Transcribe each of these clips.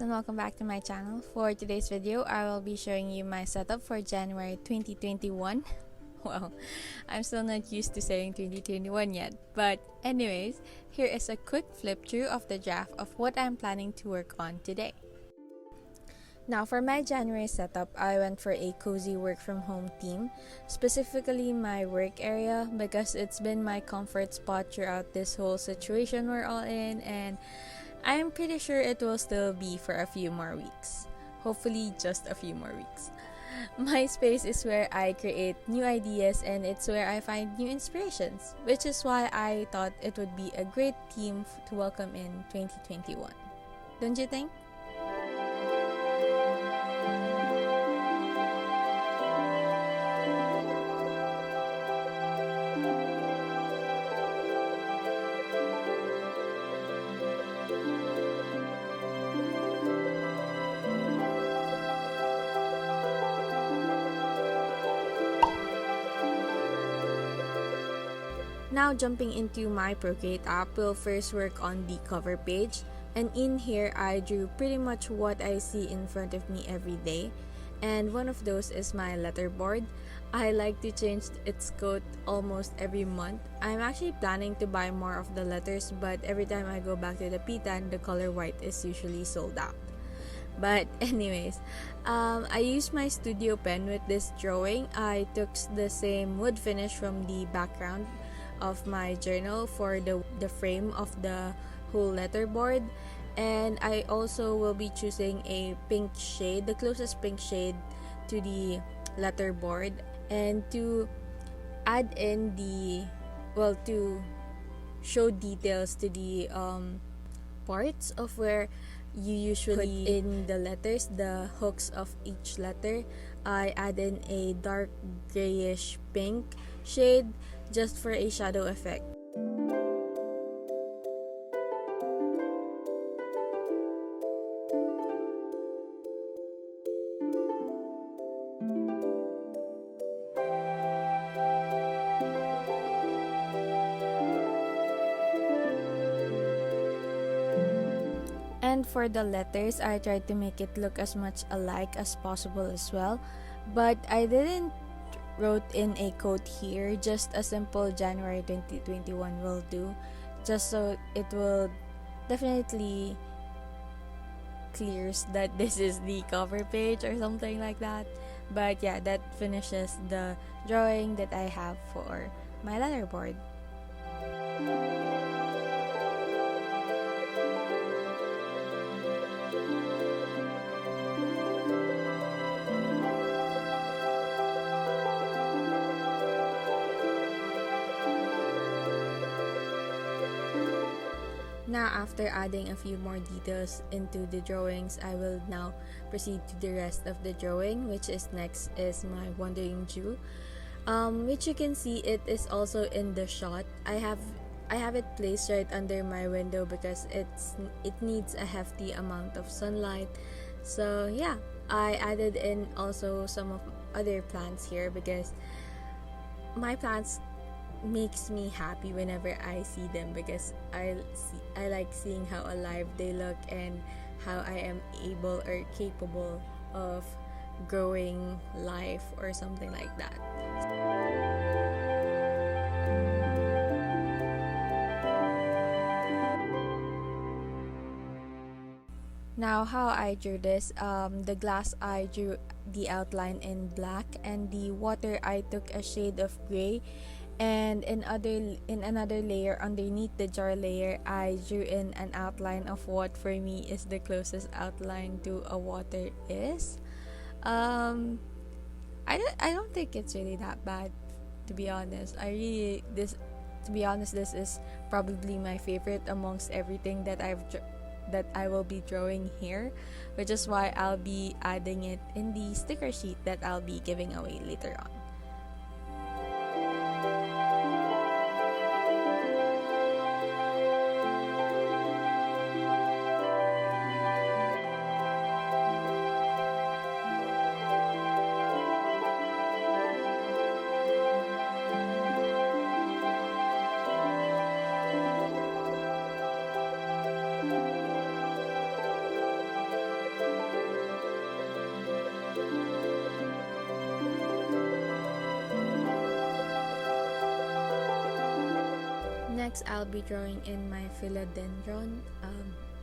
and welcome back to my channel. For today's video, I will be showing you my setup for January 2021. Well, I'm still not used to saying 2021 yet, but anyways, here is a quick flip through of the draft of what I'm planning to work on today. Now for my January setup, I went for a cozy work from home theme, specifically my work area because it's been my comfort spot throughout this whole situation we're all in, and I'm pretty sure it will still be for a few more weeks. Hopefully just a few more weeks. My space is where I create new ideas and it's where I find new inspirations, which is why I thought it would be a great theme to welcome in 2021. Don't you think? Now jumping into my Procreate app, we'll first work on the cover page, and in here I drew pretty much what I see in front of me every day, and one of those is my letterboard. I like to change its coat almost every month. I'm actually planning to buy more of the letters, but every time I go back to the Pitan, the color white is usually sold out. But anyways, I used my studio pen with this drawing. I took the same wood finish from the background of my journal for the frame of the whole letterboard, and I also will be choosing a pink shade, the closest pink shade to the letterboard, and to add in to show details to the parts of where you usually put in the letters, the hooks of each letter. I add in a dark grayish pink shade just for a shadow effect. And for the letters, I tried to make it look as much alike as possible as well, but I didn't wrote in a quote here. Just a simple January 2021 will do, just so it will definitely clears that this is the cover page or something like that. But yeah, that finishes the drawing that I have for my letterboard. Now, after adding a few more details into the drawings, I will now proceed to the rest of the drawing, which is next is my Wandering Jew, which you can see it is also in the shot. I have it placed right under my window because it needs a hefty amount of sunlight. So yeah, I added in also some of other plants here because my plants makes me happy whenever I see them, because I like seeing how alive they look and how I am able or capable of growing life or something like that. Now, how I drew this, the glass I drew the outline in black, and the water I took a shade of gray, and in another layer underneath the jar layer, I drew in an outline of what for me is the closest outline to a water is. I don't think it's really that bad, to be honest. This is probably my favorite amongst everything that I will be drawing here, which is why I'll be adding it in the sticker sheet that I'll be giving away later on. Next, I'll be drawing in my philodendron.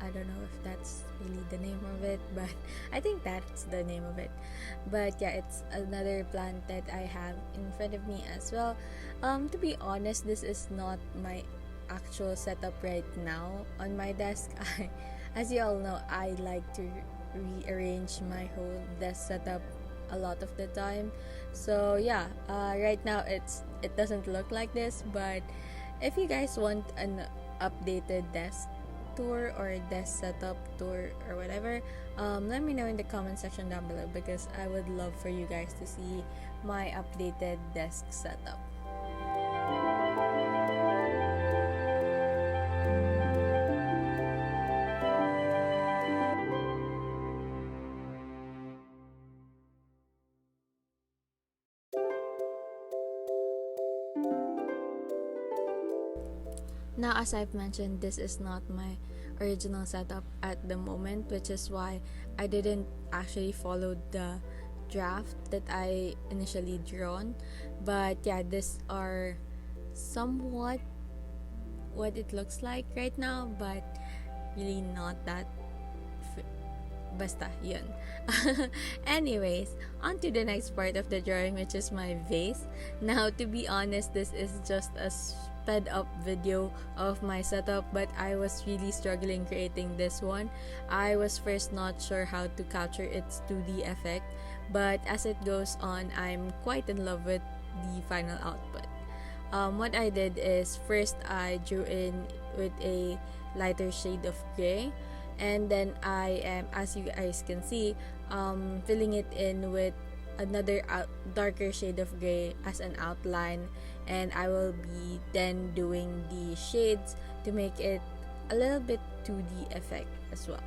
I don't know if that's really the name of it, but I think that's the name of it. But yeah, it's another plant that I have in front of me as well. To be honest, this is not my actual setup right now on my desk. As you all know, I like to rearrange my whole desk setup a lot of the time. So yeah, right now it doesn't look like this, but if you guys want an updated desk tour or desk setup tour or whatever, let me know in the comment section down below, because I would love for you guys to see my updated desk setup. Now, as I've mentioned, this is not my original setup at the moment, which is why I didn't actually follow the draft that I initially drawn. But yeah, these are somewhat what it looks like right now, but really not that basta yun. Anyways, on to the next part of the drawing, which is my vase. Now, to be honest, this is just a sped up video of my setup, but I was really struggling creating this one. I was first not sure how to capture its 2D effect, but as it goes on, I'm quite in love with the final output. What I did is, first I drew in with a lighter shade of gray, and then I am, as you guys can see, filling it in with another darker shade of gray as an outline, and I will be then doing the shades to make it a little bit 2D effect as well.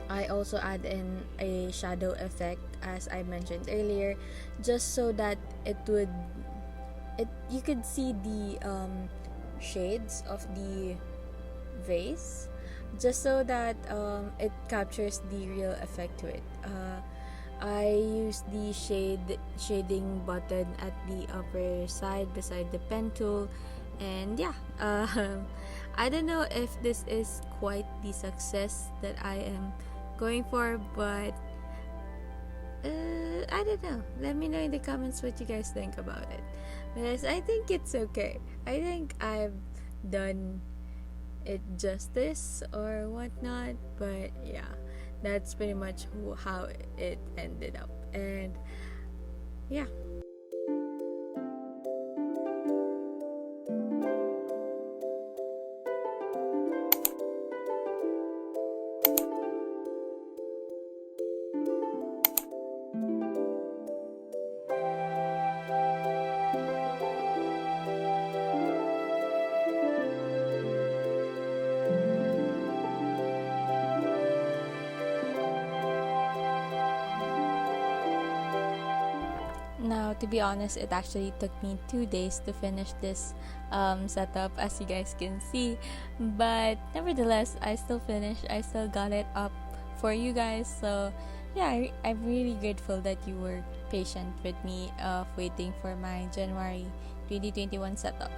I also add in a shadow effect, as I mentioned earlier, just so that you could see the shades of the vase, just so that it captures the real effect to it. I use the shading button at the upper side beside the pen tool, and yeah, I don't know if this is quite the success that I am going for, but I don't know. Let me know in the comments what you guys think about it, because I think it's okay. I think I've done it justice or whatnot, but yeah, that's pretty much how it ended up. And yeah. Now, to be honest, it actually took me 2 days to finish this setup, as you guys can see, but nevertheless, I still finished. I still got it up for you guys. So yeah, I'm really grateful that you were patient with me of waiting for my January 2021 setup.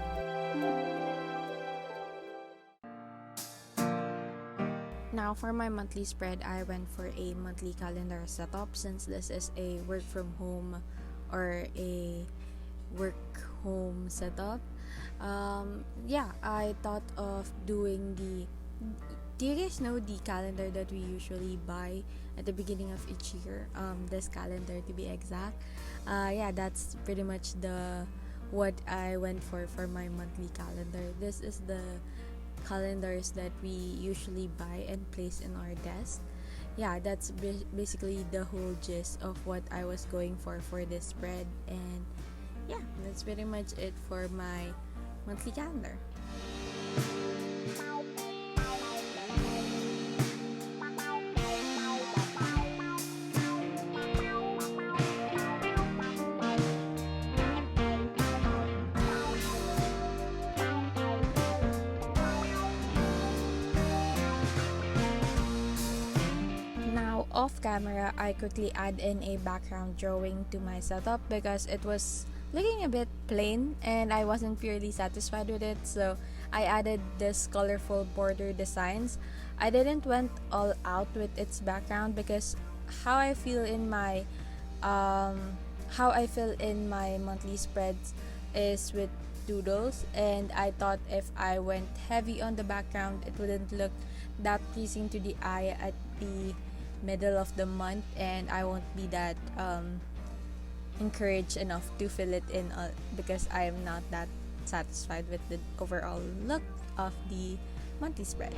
Now, for my monthly spread, I went for a monthly calendar setup, since this is a work from home or a work home setup. Yeah, I thought of doing do you guys know the calendar that we usually buy at the beginning of each year? This calendar, to be exact. Yeah, that's pretty much what I went for my monthly calendar. This is the calendars that we usually buy and place in our desk. Yeah, that's basically the whole gist of what I was going for this spread. And yeah, that's pretty much it for my monthly calendar. off camera, I quickly add in a background drawing to my setup because it was looking a bit plain and I wasn't purely satisfied with it, so I added this colorful border designs. I didn't went all out with its background because how I feel in my monthly spreads is with doodles, and I thought if I went heavy on the background it wouldn't look that pleasing to the eye at the middle of the month, and I won't be that encouraged enough to fill it in because I am not that satisfied with the overall look of the monthly spreads.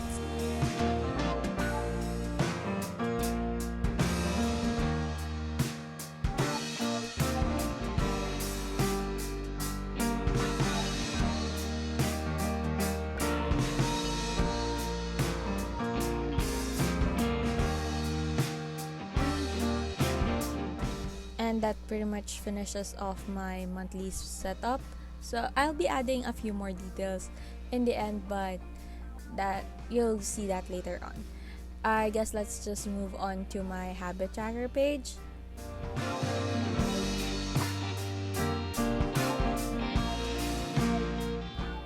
And that pretty much finishes off my monthly setup. So I'll be adding a few more details in the end, but that you'll see that later on. I guess let's just move on to my habit tracker page.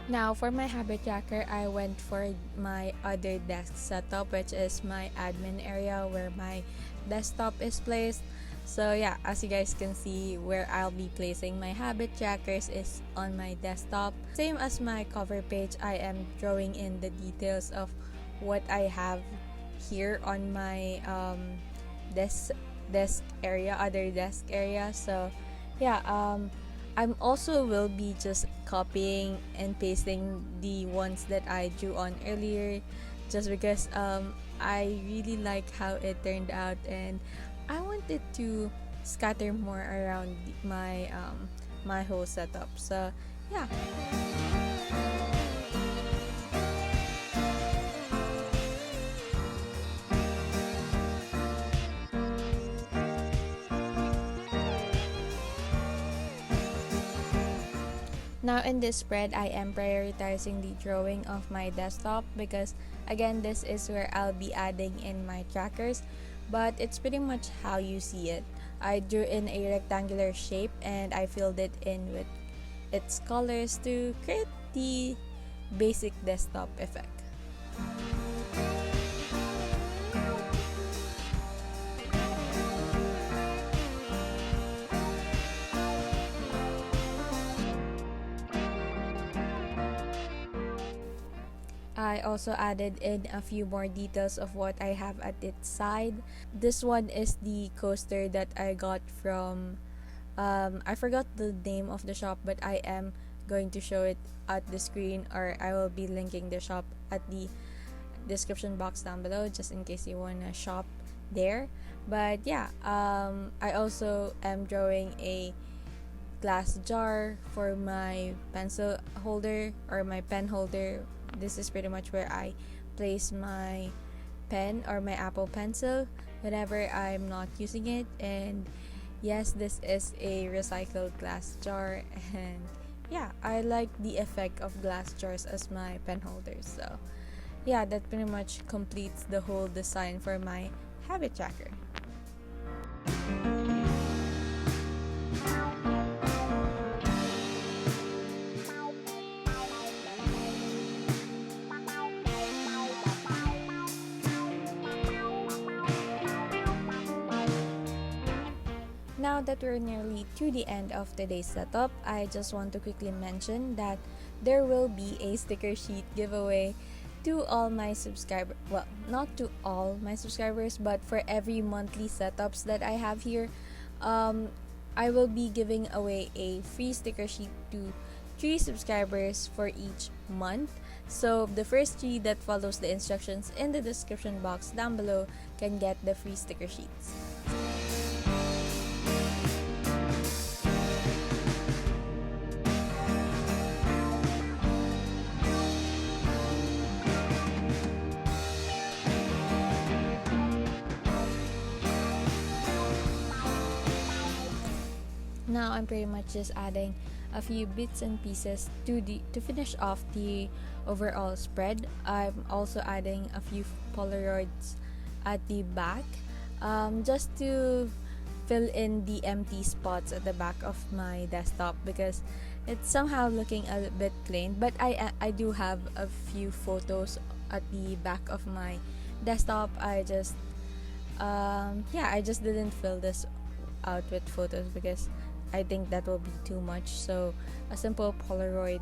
Now for my habit tracker, I went for my other desk setup, which is my admin area where my desktop is placed. So yeah, as you guys can see, where I'll be placing my habit trackers is on my desktop. Same as my cover page, I am drawing in the details of what I have here on my desk area, other desk area. So yeah, I'm also will be just copying and pasting the ones that I drew on earlier, just because I really like how it turned out, and I wanted to scatter more around my my whole setup. So yeah. Now in this spread, I am prioritizing the drawing of my desktop because again, this is where I'll be adding in my trackers, but it's pretty much how you see it. I drew in a rectangular shape and I filled it in with its colors to create the basic desktop effect. I also added in a few more details of what I have at its side. This one is the coaster that I got from I forgot the name of the shop, but I am going to show it at the screen, or I will be linking the shop at the description box down below just in case you want to shop there. But yeah, I also am drawing a glass jar for my pencil holder or my pen holder. This is pretty much where I place my pen or my Apple Pencil whenever I'm not using it. And yes, this is a recycled glass jar, and yeah, I like the effect of glass jars as my pen holders. So yeah, that pretty much completes the whole design for my habit tracker. Now that we're nearly to the end of today's setup, I just want to quickly mention that there will be a sticker sheet giveaway to all my subscribers. Well, not to all my subscribers, but for every monthly setups that I have here, I will be giving away a free sticker sheet to 3 subscribers for each month. So the first 3 that follows the instructions in the description box down below can get the free sticker sheets. Now I'm pretty much just adding a few bits and pieces to finish off the overall spread. I'm also adding a few Polaroids at the back. just to fill in the empty spots at the back of my desktop because it's somehow looking a bit plain. But I do have a few photos at the back of my desktop. I just didn't fill this out with photos because I think that will be too much. So a simple Polaroid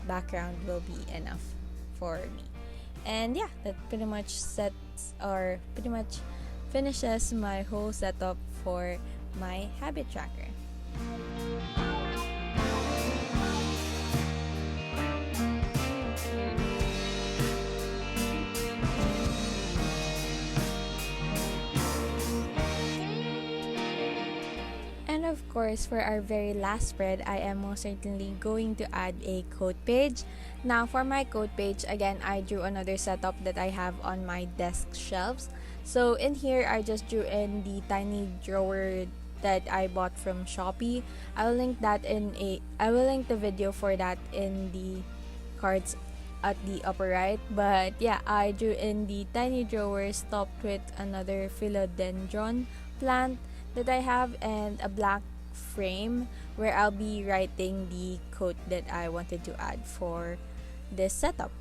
background will be enough for me. And yeah, that pretty much finishes my whole setup for my habit tracker. And of course, for our very last spread, I am most certainly going to add a quote page. Now for my quote page, again, I drew another setup that I have on my desk shelves. So in here, I just drew in the tiny drawer that I bought from Shopee. I will link the video for that in the cards at the upper right. But yeah, I drew in the tiny drawer topped with another philodendron plant that I have and a black frame where I'll be writing the quote that I wanted to add for this setup.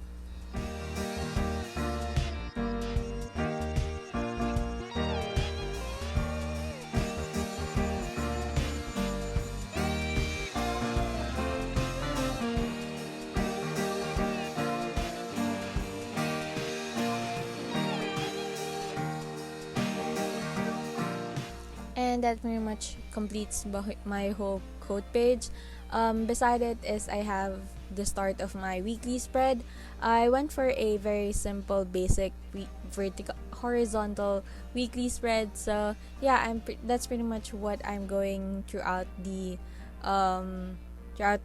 And that pretty much completes my whole quote page. Beside it is I have the start of my weekly spread. I went for a very simple, basic horizontal weekly spread. So yeah, that's pretty much what I'm going throughout the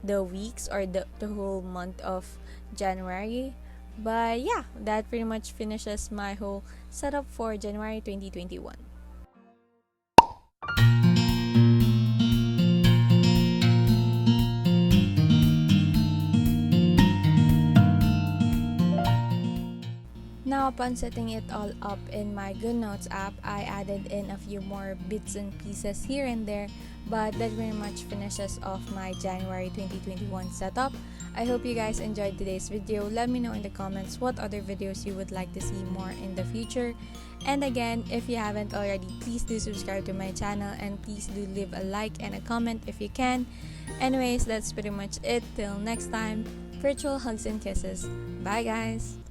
weeks or the whole month of January. But yeah, that pretty much finishes my whole setup for January 2021. Now, upon setting it all up in my GoodNotes app, I added in a few more bits and pieces here and there, but that very much finishes off my January 2021 setup. I hope you guys enjoyed today's video. Let me know in the comments what other videos you would like to see more in the future. And again, if you haven't already, please do subscribe to my channel and please do leave a like and a comment if you can. Anyways, that's pretty much it. Till next time, virtual hugs and kisses. Bye guys!